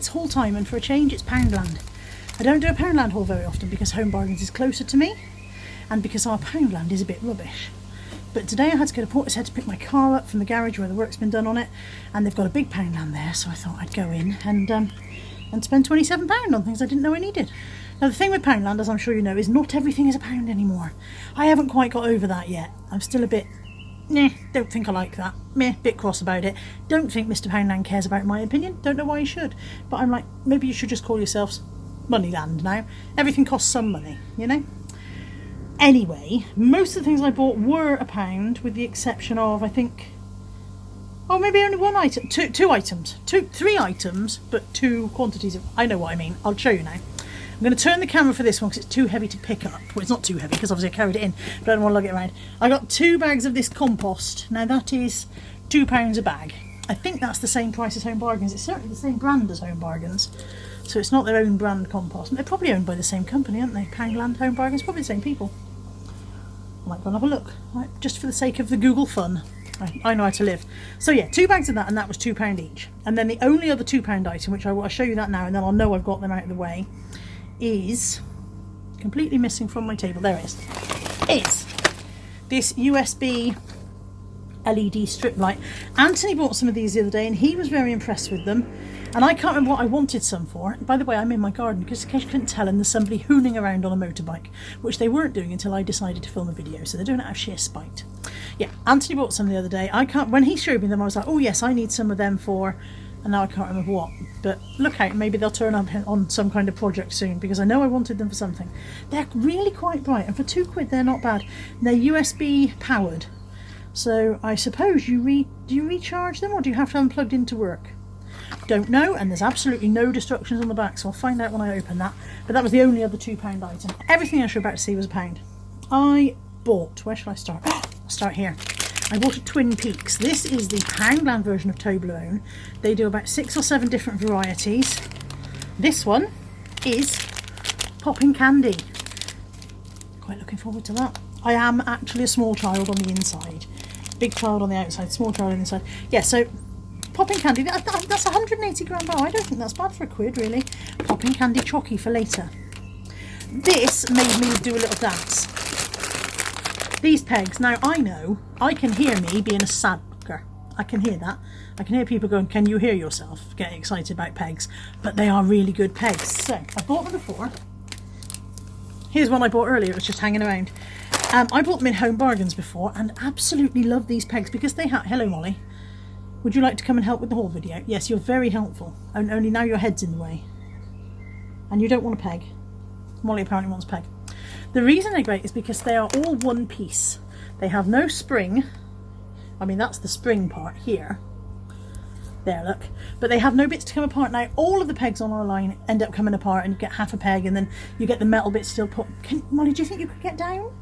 it's haul time, and for a change it's Poundland. I don't do a Poundland haul very often because Home Bargains is closer to me and because our Poundland is a bit rubbish. But today I had to go to Portishead to pick my car up from the garage where the work's been done on it, and they've got a big Poundland there, so I thought I'd go in and spend £27 on things I didn't know I needed. Now the thing with Poundland, as I'm sure you know, is not everything is a pound anymore. I haven't quite got over that yet. I'm still a bit, don't think I like that. Bit cross about it. Don't think Mr. Poundland cares about my opinion. Don't know why he should. But I'm like, maybe you should just call yourselves Moneyland now. Everything costs some money, you know? Anyway, most of the things I bought were a pound, with the exception of, I think, maybe only one item. Two items. Three items, but two quantities of, I know what I mean. I'll show you now. I'm going to turn the camera for this one because it's too heavy to pick up. Well, it's not too heavy because obviously I carried it in, but I don't want to lug it around. I got 2 bags of this compost. Now that is £2 a bag. I think that's the same price as Home Bargains. It's certainly the same brand as Home Bargains. So it's not their own brand compost. They're probably owned by the same company, aren't they? Poundland, Home Bargains, probably the same people. I might go and have a look, right? Just for the sake of the Google fun. I know how to live. So yeah, 2 bags of that, and that was £2 each. And then the only other £2 item, which I'll show you that now, and then I'll know I've got them out of the way, is completely missing from my table. There it is. It's this USB LED strip light. Anthony bought some of these the other day and he was very impressed with them, and I can't remember what I wanted some for. By the way, I'm in my garden because in case you couldn't tell, and there's somebody hooning around on a motorbike, which they weren't doing until I decided to film a video, so they're doing it out of sheer spite. Yeah, Anthony bought some the other day. When he showed me them, I was like, oh yes, I need some of them for, and now I can't remember what, but look out, maybe they'll turn up on some kind of project soon, because I know I wanted them for something. They're really quite bright, and for £2 they're not bad. They're USB powered, so I suppose do you recharge them, or do you have to have them plugged into work? Don't know, and there's absolutely no destructions on the back, so I'll find out when I open that. But that was the only other £2 item. Everything else you're about to see was £1. I bought, where should I start? I'll start here. I bought a Twin Peaks. This is the Poundland version of Toblerone. They do about 6 or 7 different varieties. This one is popping candy. Quite looking forward to that. I am actually a small child on the inside. Big child on the outside, small child on the inside. Yeah, so popping candy, that's 180 gram bar. I don't think that's bad for £1 really. Popping candy chalky for later. This made me do a little dance. These pegs, now I know, I can hear me being a sad fucker. I can hear that. I can hear people going, can you hear yourself getting excited about pegs? But they are really good pegs. So, I bought them before. Here's one I bought earlier, it was just hanging around. I bought them in Home Bargains before and absolutely love these pegs because they have... Hello Molly. Would you like to come and help with the haul video? Yes, you're very helpful. And only now your head's in the way. And you don't want a peg. Molly apparently wants a peg. The reason they're great is because they are all one piece. They have no spring. I mean, that's the spring part here. There, look. But they have no bits to come apart. Now, all of the pegs on our line end up coming apart and you get half a peg and then you get the metal bits still put... Molly, do you think you could get down?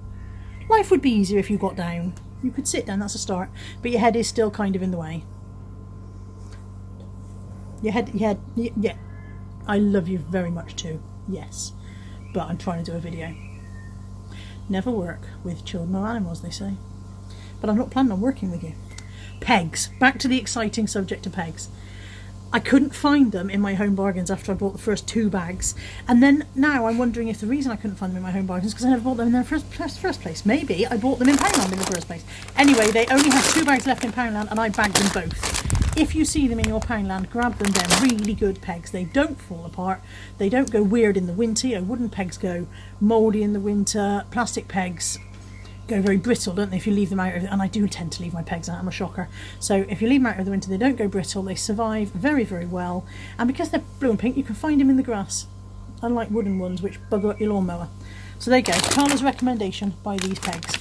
Life would be easier if you got down. You could sit down, that's a start. But your head is still kind of in the way. Your head, yeah. I love you very much too. Yes. But I'm trying to do a video. Never work with children or animals, they say. But I'm not planning on working with you. Pegs. Back to the exciting subject of pegs. I couldn't find them in my Home Bargains after I bought the first 2 bags. And then now I'm wondering if the reason I couldn't find them in my Home Bargains is because I never bought them in their first place. Maybe I bought them in Poundland in the first place. Anyway, they only had 2 bags left in Poundland and I bagged them both. If you see them in your Poundland, grab them. They're really good pegs. They don't fall apart. They don't go weird in the winter. You know, wooden pegs go mouldy in the winter. Plastic pegs go very brittle, don't they, if you leave them out. And I do tend to leave my pegs out. I'm a shocker. So if you leave them out of the winter, they don't go brittle. They survive very, very well. And because they're blue and pink, you can find them in the grass. Unlike wooden ones, which bugger up your lawnmower. So there you go. Carla's recommendation, buy these pegs.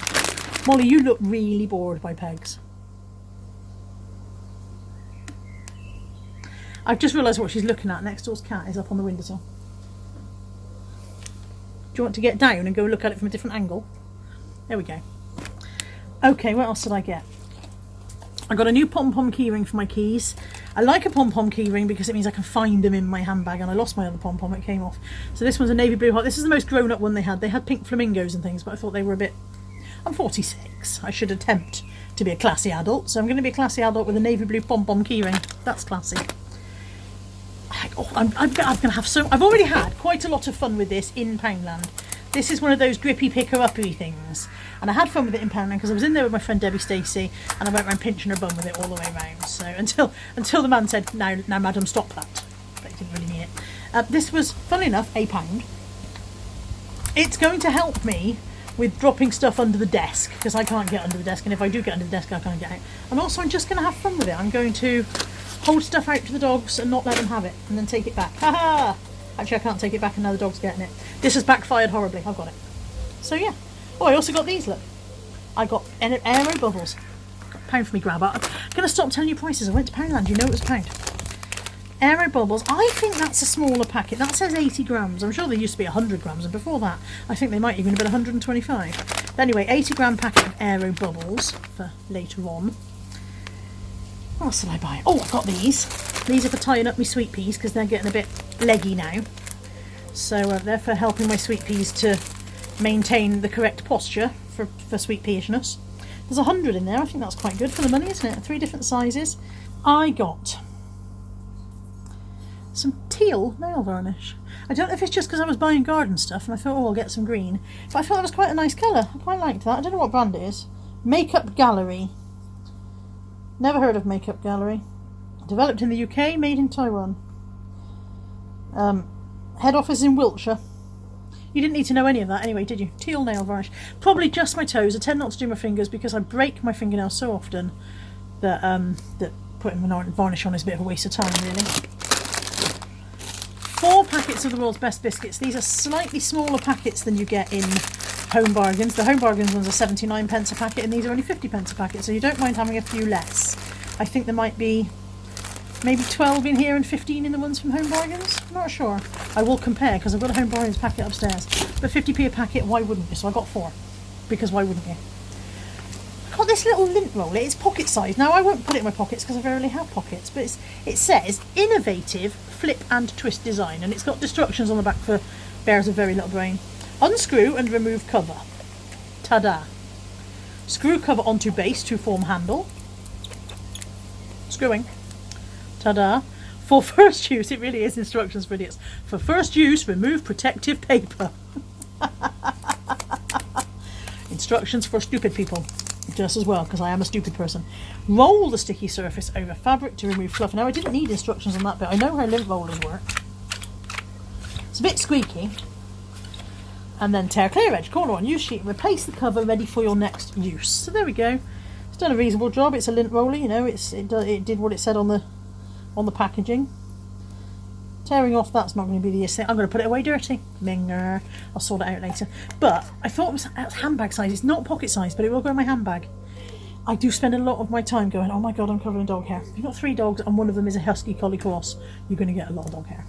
Molly, you look really bored by pegs. I've just realised what she's looking at. Next door's cat is up on the windowsill. Do you want to get down and go look at it from a different angle? There we go. Okay, what else did I get? I got a new Pom Pom Keyring for my keys. I like a Pom Pom Keyring because it means I can find them in my handbag, and I lost my other Pom Pom, it came off. So this one's a navy blue heart. This is the most grown up one they had. They had pink flamingos and things, but I thought they were a bit... I'm 46. I should attempt to be a classy adult, so I'm going to be a classy adult with a navy blue Pom Pom Keyring. That's classy. I'm going to have I've already had quite a lot of fun with this in Poundland. This is one of those grippy picker-uppy things. And I had fun with it in Poundland because I was in there with my friend Debbie Stacey and I went around pinching her bum with it all the way around. So until the man said, now madam, stop that. But he didn't really mean it. This was, funnily enough, £1. It's going to help me with dropping stuff under the desk because I can't get under the desk, and if I do get under the desk I can't get out. And also I'm just going to have fun with it. I'm going to hold stuff out to the dogs and not let them have it and then take it back. Ha ha! Actually I can't take it back and now the dog's getting it. This has backfired horribly. I've got it. So yeah. Oh, I also got these, look. I got Aero Bubbles. £1 for me grab. I'm going to stop telling you prices. I went to Poundland, you know it was £1. Aero Bubbles, I think that's a smaller packet. That says 80 grams. I'm sure they used to be 100 grams, and before that, I think they might even have been 125. But anyway, 80 gram packet of Aero Bubbles for later on. What else did I buy? Oh, I've got these. These are for tying up my sweet peas because they're getting a bit leggy now. So they're for helping my sweet peas to maintain the correct posture for sweet peashness. There's 100 in there. I think that's quite good for the money, isn't it? 3 different sizes. I got some Teal nail varnish. I don't know if it's just because I was buying garden stuff and I thought, oh, I'll get some green. But I thought that was quite a nice colour. I quite liked that. I don't know what brand it is. Makeup Gallery. Never heard of Makeup Gallery. Developed in the UK, made in Taiwan. Head office in Wiltshire. You didn't need to know any of that anyway, did you? Teal nail varnish. Probably just my toes. I tend not to do my fingers because I break my fingernails so often that that putting varnish on is a bit of a waste of time, really. 4 packets of the world's best biscuits. These are slightly smaller packets than you get in Home Bargains. The Home Bargains ones are 79 pence a packet and these are only 50 pence a packet, so you don't mind having a few less. I think there might be maybe 12 in here and 15 in the ones from Home Bargains. I'm not sure. I will compare because I've got a Home Bargains packet upstairs. But 50p a packet, why wouldn't you? So I got 4 because why wouldn't you? I got this little lint roller. It's pocket size. Now I won't put it in my pockets because I rarely have pockets, but it says innovative flip and twist design, and it's got instructions on the back for bears with very little brain. Unscrew and remove cover. Ta-da. Screw cover onto base to form handle. Screwing. Ta-da. For first use, it really is instructions for idiots. For first use, remove protective paper. Instructions for stupid people. Just as well, because I am a stupid person. Roll the sticky surface over fabric to remove fluff. Now, I didn't need instructions on that bit. I know how lint rollers work. It's a bit squeaky. And then tear clear edge, corner on, use sheet, and replace the cover ready for your next use. So there we go. It's done a reasonable job. It's a lint roller, you know. It did what it said on the packaging. Tearing off, that's not going to be the thing. I'm going to put it away dirty. Minger. I'll sort it out later. But I thought it was handbag size. It's not pocket size, but it will go in my handbag. I do spend a lot of my time going, oh my god, I'm covered in dog hair. If you've got 3 dogs and one of them is a husky collie cross, you're going to get a lot of dog hair.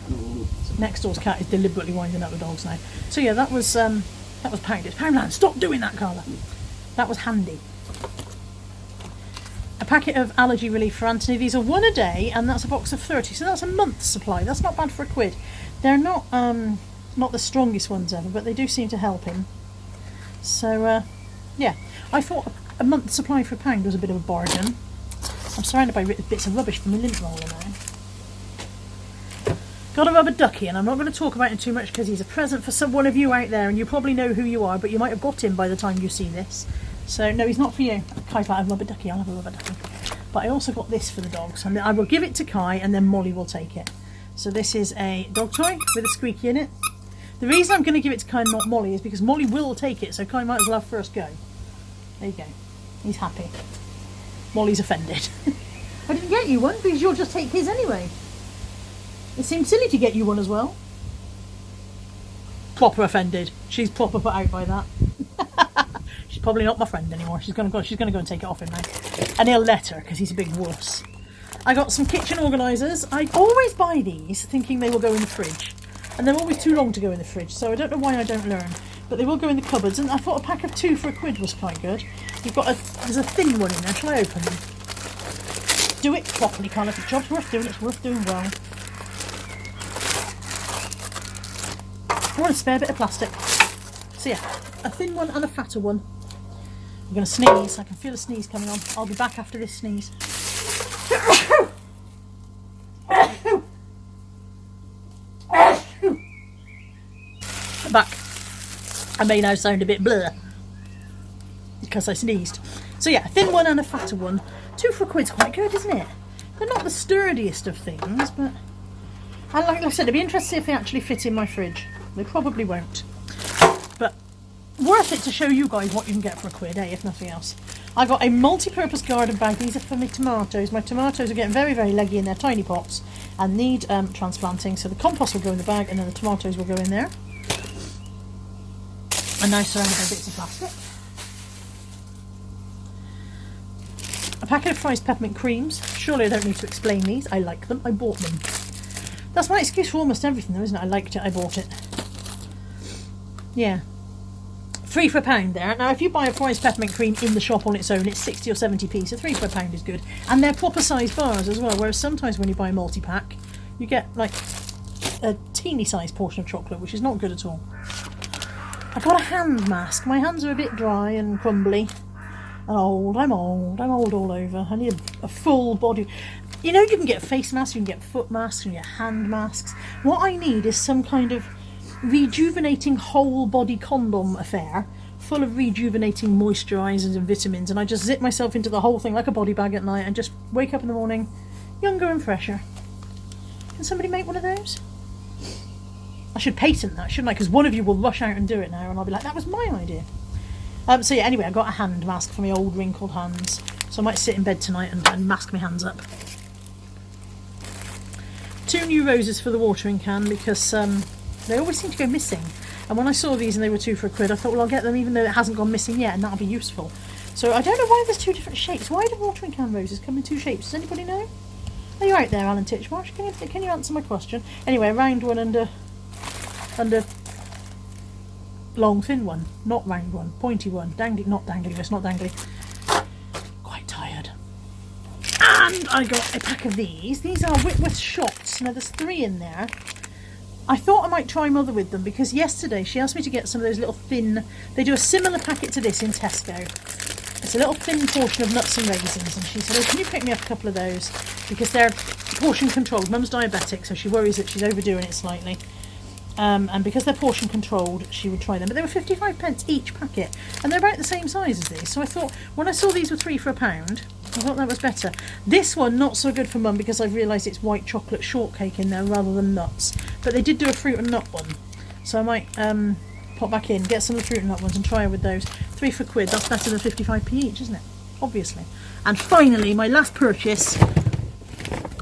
So next door's cat is deliberately winding up the dogs now. So yeah, that was Pound. It's Poundland. Stop doing that, Carla. That was handy. A packet of allergy relief for Anthony. These are 1 a day, and that's a box of 30. So that's a month's supply. That's not bad for £1. They're not the strongest ones ever, but they do seem to help him. So yeah, I thought a month's supply for £1 was a bit of a bargain. I'm surrounded by bits of rubbish from my lint roller now. Got a rubber ducky, and I'm not going to talk about him too much because he's a present for one of you out there, and you probably know who you are, but you might have got him by the time you see this. So no, he's not for you. Kai's like, I have a rubber ducky, I'll have a rubber ducky. But I also got this for the dogs, and I will give it to Kai, and then Molly will take it. So this is a dog toy with a squeaky in it. The reason I'm going to give it to Kai and not Molly is because Molly will take it, so Kai might as well have first go. There you go. He's happy. Molly's offended. I didn't get you one because you'll just take his anyway. It seemed silly to get you one as well. Proper offended. She's proper put out by that. She's probably not my friend anymore. She's gonna go and take it off him now. And he'll let her because he's a big wuss. I got some kitchen organisers. I always buy these thinking they will go in the fridge. And they're always too long to go in the fridge, so I don't know why I don't learn. But they will go in the cupboards, and I thought a pack of 2 for £1 was quite good. There's a thin one in there. Shall I open them? Do it properly, Carla. If the job's worth doing, it's worth doing well. I want a spare bit of plastic. So yeah, a thin one and a fatter one. I'm going to sneeze. I can feel a sneeze coming on. I'll be back after this sneeze. back. I may now sound a bit blur because I sneezed. So yeah, a thin one and a fatter one. 2 for £1's quite good, isn't it? They're not the sturdiest of things, but... And like I said, it'd be interesting to see if they actually fit in my fridge. They probably won't. But worth it to show you guys what you can get for £1, eh, if nothing else. I got a multi-purpose garden bag. These are for my tomatoes. My tomatoes are getting very, very leggy in their tiny pots and need transplanting. So the compost will go in the bag and then the tomatoes will go in there. And now surrounded by bits of plastic. A packet of Fry's Peppermint creams. Surely I don't need to explain these. I like them. I bought them. That's my excuse for almost everything though, isn't it? I liked it. I bought it. Yeah. 3 for £1 there. Now if you buy a Fry's Peppermint cream in the shop on its own, it's 60 or 70p, so 3 for £1 is good. And they're proper size bars as well, whereas sometimes when you buy a multi-pack, you get like a teeny sized portion of chocolate, which is not good at all. I got a hand mask. My hands are a bit dry and crumbly. And old. I'm old all over. I need a full body. You know, you can get face masks, you can get foot masks, you can get hand masks. What I need is some kind of rejuvenating whole body condom affair full of rejuvenating moisturisers and vitamins, and I just zip myself into the whole thing like a body bag at night and just wake up in the morning younger and fresher. Can somebody make one of those? I should patent that, shouldn't I? Because one of you will rush out and do it now and I'll be like, that was my idea. So yeah, anyway, I got a hand mask for my old wrinkled hands, so I might sit in bed tonight and mask my hands up. 2 new roses for the watering can because they always seem to go missing. And when I saw these and they were 2 for £1, I thought, well, I'll get them even though it hasn't gone missing yet, and that'll be useful. So I don't know why there's 2 different shapes. Why do watering can roses come in 2 shapes? Does anybody know? Are you out there, Alan Titchmarsh? Can you answer my question? Anyway, a round one and a long thin one, not round one, pointy one, dangly, not dangly, it's not dangly. Quite tired. And I got a pack of these. These are Whitworth shots. Now there's 3 in there. I thought I might try Mother with them because yesterday she asked me to get some of those little thin, they do a similar packet to this in Tesco. It's a little thin portion of nuts and raisins, and she said, oh, can you pick me up a couple of those? Because they're portion controlled. Mum's diabetic, so she worries that she's overdoing it slightly. And because they're portion controlled, she would try them. But they were 55p each packet, and they're about the same size as these. So I thought, when I saw these were 3 for £1, I thought that was better. This one, not so good for Mum because I've realised it's white chocolate shortcake in there rather than nuts. But they did do a fruit and nut one. So I might pop back in, get some of the fruit and nut ones and try her with those. 3 for £1, that's better than 55p each, isn't it? Obviously. And finally, my last purchase.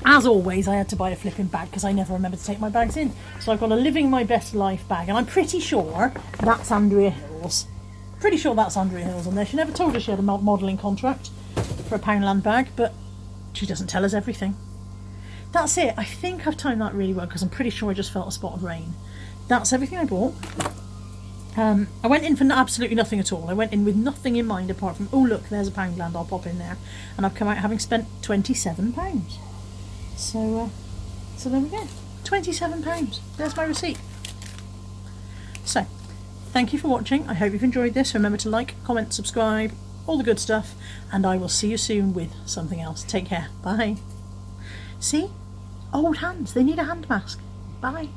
As always, I had to buy a flipping bag because I never remember to take my bags in. So I've got a Living My Best Life bag, and I'm pretty sure that's Andrea Hills. Pretty sure that's Andrea Hills on there. She never told us she had a modelling contract for a Poundland bag, but she doesn't tell us everything. That's it. I think I've timed that really well because I'm pretty sure I just felt a spot of rain. That's everything I bought. I went in for absolutely nothing at all. I went in with nothing in mind apart from, oh look, there's a Poundland, I'll pop in there. And I've come out having spent £27. So there we go. £27. There's my receipt. So, thank you for watching. I hope you've enjoyed this. Remember to like, comment, subscribe, all the good stuff. And I will see you soon with something else. Take care. Bye. See? Old hands. They need a hand mask. Bye.